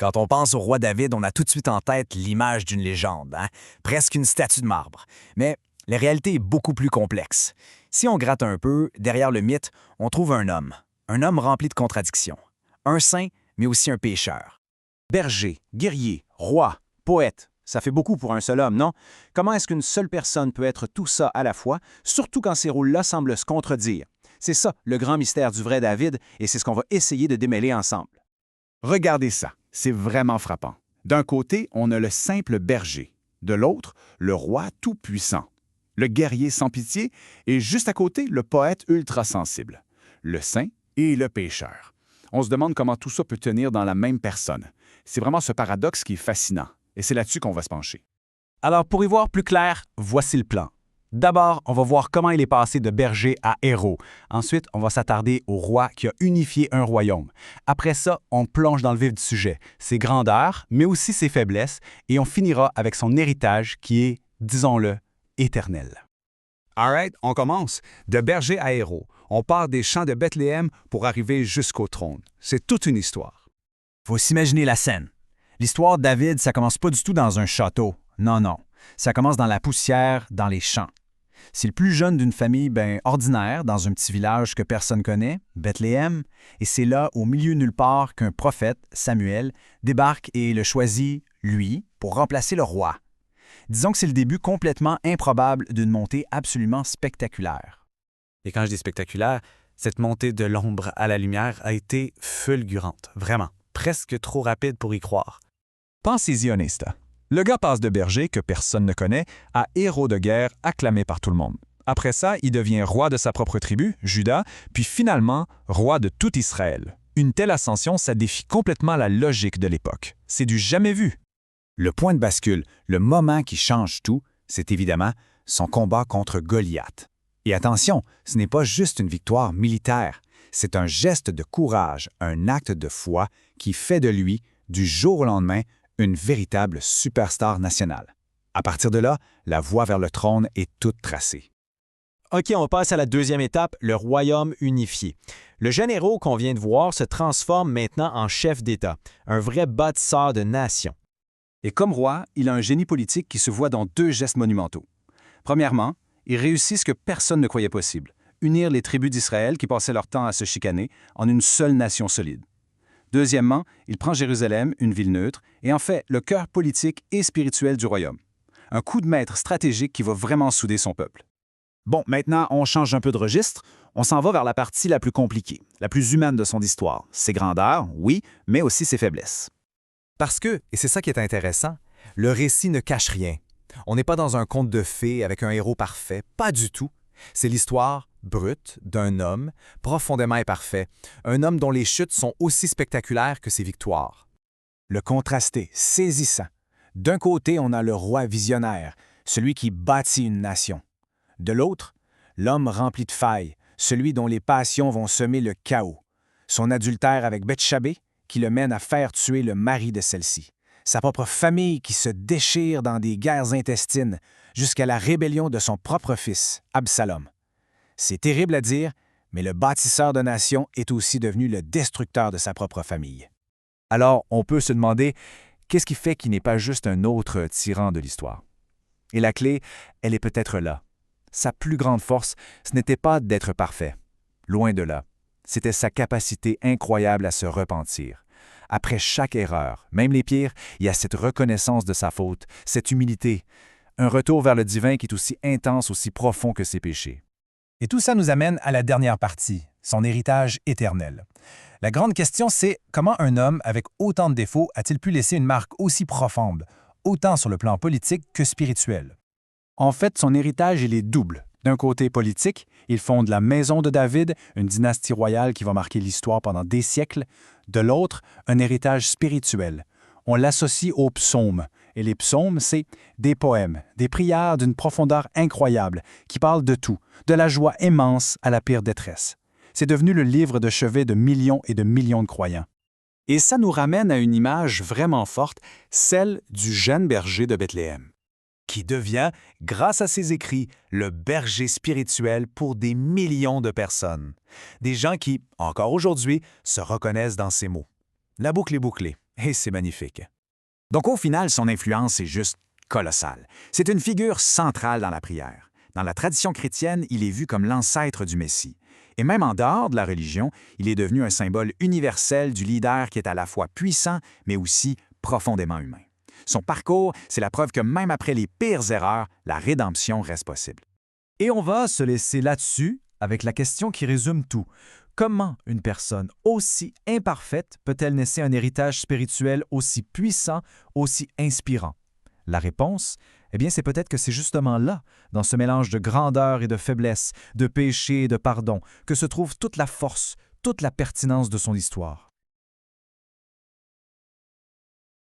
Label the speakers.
Speaker 1: Quand on pense au roi David, on a tout de suite en tête l'image d'une légende, hein? Presque une statue de marbre. Mais la réalité est beaucoup plus complexe. Si on gratte un peu, derrière le mythe, on trouve un homme rempli de contradictions. Un saint, mais aussi un pécheur.
Speaker 2: Berger, guerrier, roi, poète, ça fait beaucoup pour un seul homme, non? Comment est-ce qu'une seule personne peut être tout ça à la fois, surtout quand ces rôles-là semblent se contredire? C'est ça, le grand mystère du vrai David, et c'est ce qu'on va essayer de démêler ensemble.
Speaker 3: Regardez ça, c'est vraiment frappant. D'un côté, on a le simple berger. De l'autre, le roi tout-puissant. Le guerrier sans pitié et juste à côté, le poète ultra-sensible. Le saint et le pécheur. On se demande comment tout ça peut tenir dans la même personne. C'est vraiment ce paradoxe qui est fascinant. Et c'est là-dessus qu'on va se pencher.
Speaker 2: Alors, pour y voir plus clair, voici le plan. D'abord, on va voir comment il est passé de berger à héros. Ensuite, on va s'attarder au roi qui a unifié un royaume. Après ça, on plonge dans le vif du sujet, ses grandeurs, mais aussi ses faiblesses, et on finira avec son héritage qui est, disons-le, éternel.
Speaker 4: Alright, on commence. De berger à héros. On part des champs de Bethléem pour arriver jusqu'au trône. C'est toute une histoire.
Speaker 1: Faut s'imaginer la scène. L'histoire de David, ça commence pas du tout dans un château. Non, non. Ça commence dans la poussière, dans les champs. C'est le plus jeune d'une famille ordinaire, dans un petit village que personne connaît, Bethléem, et c'est là, au milieu nulle part, qu'un prophète, Samuel, débarque et le choisit, lui, pour remplacer le roi. Disons que c'est le début complètement improbable d'une montée absolument spectaculaire.
Speaker 5: Et quand je dis spectaculaire, cette montée de l'ombre à la lumière a été fulgurante, vraiment, presque trop rapide pour y croire.
Speaker 6: Pensez-y, Onesta. Le gars passe de berger, que personne ne connaît, à héros de guerre acclamé par tout le monde. Après ça, il devient roi de sa propre tribu, Juda, puis finalement roi de tout Israël. Une telle ascension, ça défie complètement la logique de l'époque. C'est du jamais vu.
Speaker 2: Le point de bascule, le moment qui change tout, c'est évidemment son combat contre Goliath. Et attention, ce n'est pas juste une victoire militaire, c'est un geste de courage, un acte de foi qui fait de lui, du jour au lendemain, une véritable superstar nationale. À partir de là, la voie vers le trône est toute tracée.
Speaker 7: OK, on passe à la deuxième étape, le royaume unifié. Le jeune héros qu'on vient de voir se transforme maintenant en chef d'État, un vrai bâtisseur de nation.
Speaker 2: Et comme roi, il a un génie politique qui se voit dans deux gestes monumentaux. Premièrement, il réussit ce que personne ne croyait possible, unir les tribus d'Israël qui passaient leur temps à se chicaner en une seule nation solide. Deuxièmement, il prend Jérusalem, une ville neutre, et en fait le cœur politique et spirituel du royaume. Un coup de maître stratégique qui va vraiment souder son peuple.
Speaker 3: Bon, maintenant, on change un peu de registre. On s'en va vers la partie la plus compliquée, la plus humaine de son histoire. Ses grandeurs, oui, mais aussi ses faiblesses.
Speaker 5: Parce que, et c'est ça qui est intéressant, le récit ne cache rien. On n'est pas dans un conte de fées avec un héros parfait, pas du tout. C'est l'histoire brute d'un homme profondément imparfait, un homme dont les chutes sont aussi spectaculaires que ses victoires.
Speaker 2: Le contrasté, saisissant. D'un côté, on a le roi visionnaire, celui qui bâtit une nation. De l'autre, l'homme rempli de failles, celui dont les passions vont semer le chaos. Son adultère avec Beth-Shabée, qui le mène à faire tuer le mari de celle-ci. Sa propre famille qui se déchire dans des guerres intestines, jusqu'à la rébellion de son propre fils, Absalom. C'est terrible à dire, mais le bâtisseur de nation est aussi devenu le destructeur de sa propre famille.
Speaker 6: Alors, on peut se demander, qu'est-ce qui fait qu'il n'est pas juste un autre tyran de l'histoire? Et la clé, elle est peut-être là. Sa plus grande force, ce n'était pas d'être parfait. Loin de là. C'était sa capacité incroyable à se repentir. Après chaque erreur, même les pires, il y a cette reconnaissance de sa faute, cette humilité, un retour vers le divin qui est aussi intense, aussi profond que ses péchés.
Speaker 8: Et tout ça nous amène à la dernière partie, son héritage éternel. La grande question, c'est comment un homme avec autant de défauts a-t-il pu laisser une marque aussi profonde, autant sur le plan politique que spirituel?
Speaker 2: En fait, son héritage, il est double. D'un côté politique, il fonde la maison de David, une dynastie royale qui va marquer l'histoire pendant des siècles. De l'autre, un héritage spirituel. On l'associe aux psaumes. Et les psaumes, c'est des poèmes, des prières d'une profondeur incroyable, qui parlent de tout, de la joie immense à la pire détresse. C'est devenu le livre de chevet de millions et de millions de croyants. Et ça nous ramène à une image vraiment forte, celle du jeune berger de Bethléem,
Speaker 1: qui devient, grâce à ses écrits, le berger spirituel pour des millions de personnes. Des gens qui, encore aujourd'hui, se reconnaissent dans ces mots. La boucle est bouclée.
Speaker 6: Et c'est magnifique.
Speaker 1: Donc au final, son influence est juste colossale. C'est une figure centrale dans la prière. Dans la tradition chrétienne, il est vu comme l'ancêtre du Messie. Et même en dehors de la religion, il est devenu un symbole universel du leader qui est à la fois puissant, mais aussi profondément humain. Son parcours, c'est la preuve que même après les pires erreurs, la rédemption reste possible.
Speaker 6: Et on va se laisser là-dessus avec la question qui résume tout. Comment une personne aussi imparfaite peut-elle laisser un héritage spirituel aussi puissant, aussi inspirant? La réponse, eh bien, c'est peut-être que c'est justement là, dans ce mélange de grandeur et de faiblesse, de péché et de pardon, que se trouve toute la force, toute la pertinence de son histoire.